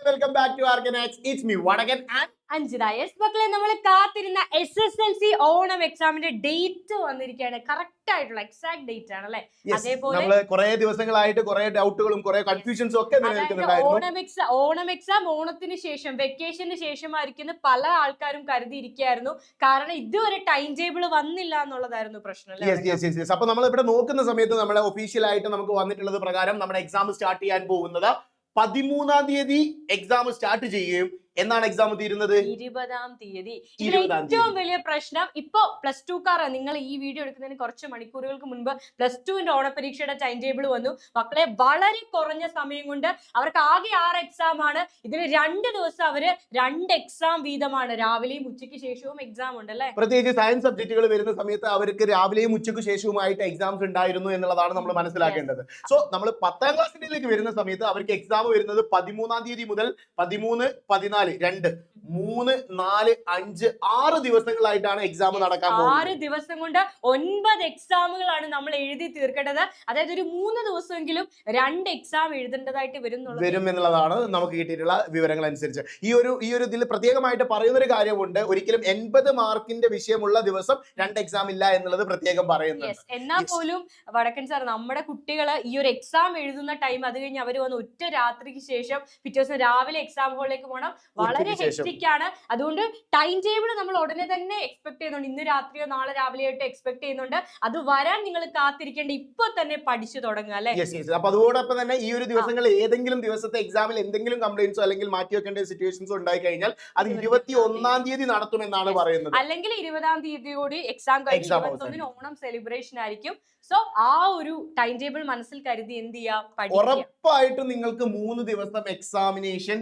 welcome back to Arcanax. It's me, Vadagan and Anjita. Yes, മക്കളെ നമ്മൾ കാത്തിരുന്ന SSLC Onam എക്സാമിന്റെ ഡേറ്റ് വന്നിരിക്കുകയാണ്. കറക്റ്റ് ആയിട്ടുള്ള എക്സാക്ട് ഡേറ്റ് ആണ് അല്ലേ? അതേപോലെ നമ്മൾ കുറേ ദിവസങ്ങളായിട്ട് കുറേ ഡൗട്ടുകളും കുറേ കൺഫ്യൂഷൻസും ഒക്കെ നിലനിൽക്കുന്നുണ്ടായിരുന്നു. ഓണം എക്സാം ഓണത്തിന് ശേഷം വെക്കേഷന് ശേഷമായിരിക്കും പല ആൾക്കാരും കരുതിയിരിക്കുകയായിരുന്നു. കാരണം ഇതുവരെ ടൈം ടേബിൾ വന്നില്ല എന്നുള്ളതായിരുന്നു പ്രശ്നം. അപ്പൊ നമ്മൾ ഇവിടെ നോക്കുന്ന സമയത്ത് നമ്മുടെ ഒഫീഷ്യൽ ആയിട്ട് നമുക്ക് വന്നിട്ടുള്ളത് പ്രകാരം നമ്മുടെ എക്സാം സ്റ്റാർട്ട് ചെയ്യാൻ പോകുന്നത് 13-ാം തീയതി എക്സാം സ്റ്റാർട്ട് ചെയ്യുകയും എന്നാണ് എക്സാം തീരുന്നത് 20-ാം തീയതി. ഏറ്റവും വലിയ പ്രശ്നം ഇപ്പൊ +2 നിങ്ങൾ ഈ വീഡിയോ എടുക്കുന്നതിന് കുറച്ച് മണിക്കൂറുകൾക്ക് മുൻപ് +2 ഓണപരീക്ഷയുടെ ടൈം ടേബിൾ വന്നു. മക്കളെ വളരെ കുറഞ്ഞ സമയം കൊണ്ട് അവർക്ക് ആകെ 6 എക്സാം ആണ്. ഇതിന് 2 ദിവസം അവര് 2 എക്സാം വീതമാണ്. രാവിലെയും ഉച്ചയ്ക്ക് ശേഷവും എക്സാം ഉണ്ട് അല്ലെ. പ്രത്യേകിച്ച് സയൻസ് സബ്ജക്റ്റുകൾ വരുന്ന സമയത്ത് അവർക്ക് രാവിലെയും ഉച്ചയ്ക്ക് ശേഷവുമായിട്ട് എക്സാംസ് ഉണ്ടായിരുന്നു എന്നുള്ളതാണ് നമ്മൾ മനസ്സിലാക്കേണ്ടത്. സോ നമ്മൾ 10ാം ക്ലാസ്സിലേക്ക് വരുന്ന സമയത്ത് അവർക്ക് എക്സാം വരുന്നത് 13-ാം തീയതി മുതൽ 13, 14, 2, 3, 4, 5, 6 ദിവസങ്ങളായിട്ടാണ് എക്സാം നടക്കാൻ പോകുന്നത്. 6 ദിവസം കൊണ്ട് 9 എക്സാമുകളാണ് നമ്മൾ എഴുതി തീർക്കേണ്ടത്. അതായത് ഒരു 3 ദിവസമെങ്കിലും 2 എക്സാം എഴുതേണ്ടതായിട്ട് വരും എന്നുള്ളതാണ് നമുക്ക് കിട്ടിയിട്ടുള്ള വിവരങ്ങൾ അനുസരിച്ച്. ഈ ഒരു ഇതിൽ പ്രത്യേകമായിട്ട് പറയുന്ന ഒരു കാര്യമുണ്ട്. ഒരിക്കലും 80 മാർക്കിന്റെ വിഷയമുള്ള ദിവസം 2 എക്സാം ഇല്ല എന്നുള്ളത് പ്രത്യേകം പറയുന്നത്. എന്നാൽ പോലും വടക്കൻ സാർ നമ്മുടെ കുട്ടികള് ഈ ഒരു എക്സാം എഴുതുന്ന ടൈം അത് കഴിഞ്ഞ് അവർ വന്ന് ഒറ്റ രാത്രിക്ക് ശേഷം പിറ്റേ ദിവസം രാവിലെ എക്സാം ഹോളിലേക്ക് പോകണം. വളരെ ഹെക്ടിക് ആണ്. അതുകൊണ്ട് ടൈം ടേബിൾ നമ്മൾ ഉടനെ തന്നെ എക്സ്പെക്ട് ചെയ്യുന്നുണ്ട്. ഇന്ന് രാത്രിയോ നാളെ രാവിലെയോ എക്സ്പെക്ട് ചെയ്യുന്നുണ്ട്. അത് വരാൻ നിങ്ങൾ കാത്തിരിക്കേണ്ട ഇപ്പൊ തന്നെ പഠിച്ചു തുടങ്ങുക അല്ലെ. അപ്പൊ അതോടൊപ്പം തന്നെ ഈ ഒരു ദിവസങ്ങളിൽ ഏതെങ്കിലും ദിവസത്തെ എക്സാമിൽ എന്തെങ്കിലും കംപ്ലൈന്റ്സോ അല്ലെങ്കിൽ മാറ്റി വെക്കേണ്ട സിറ്റുവേഷൻസോ ഉണ്ടായി കഴിഞ്ഞാൽ അത് 21-ാം തീയതി നടത്തുമെന്നാണ് പറയുന്നത്. അല്ലെങ്കിൽ 20-ാം തീയതി കൂടി എക്സാം കഴിഞ്ഞ് 21-ന് ഓണം സെലിബ്രേഷൻ ആയിരിക്കും. സോ ആ ഒരു ടൈം ടേബിൾ മനസ്സിൽ കരുതി എന്ത് ചെയ്യാം, ഉറപ്പായിട്ടും നിങ്ങൾക്ക് 3 ദിവസം എക്സാമിനേഷൻ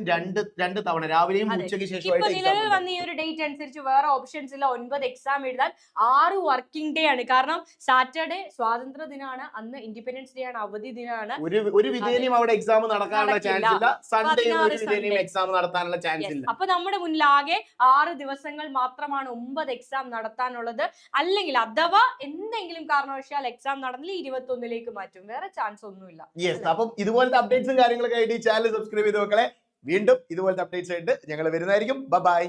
രണ്ട് തവണ രാവിലെയും ഉച്ചയ്ക്ക് ശേഷം നിലവിൽ വന്ന ഈ ഒരു ഡേറ്റ് അനുസരിച്ച് വേറെ ഓപ്ഷൻസ് ഇല്ല. 9 എക്സാം എഴുതാൻ 6 വർക്കിംഗ് ഡേ ആണ്. കാരണം സാറ്റർഡേ സ്വാതന്ത്ര്യ ദിനമാണ്, അന്ന് ഇൻഡിപെൻഡൻസ് ഡേ ആണ്, അവധി ദിനമാണ്. ഒരു വിധേനയും അവിടെ എക്സാം നടക്കാനുള്ള ചാൻസ് ഇല്ല. സൺഡേ ഒരു വിധേനയും എക്സാം നടത്താനുള്ള ചാൻസ് ഇല്ല. അപ്പൊ നമ്മുടെ മുന്നിൽ ആകെ 6 ദിവസങ്ങൾ മാത്രമാണ് 9 എക്സാം നടത്താനുള്ളത്. അല്ലെങ്കിൽ അഥവാ എന്തെങ്കിലും കാരണവശാൽ എക്സാം നടന്നില്ല 21-ലേക്ക് മാറ്റും. വേറെ ചാൻസ് ഒന്നുമില്ല. അപ്പം ഇതുപോലത്തെ അപ്ഡേറ്റ്സും കാര്യങ്ങളൊക്കെ ആയിട്ട് ഈ ചാനൽ സബ്സ്ക്രൈബ് ചെയ്ത് നോക്കളെ. വീണ്ടും ഇതുപോലത്തെ അപ്ഡേറ്റ്സ് ആയിട്ട് ഞങ്ങൾ വരുന്നതായിരിക്കും. ബൈ.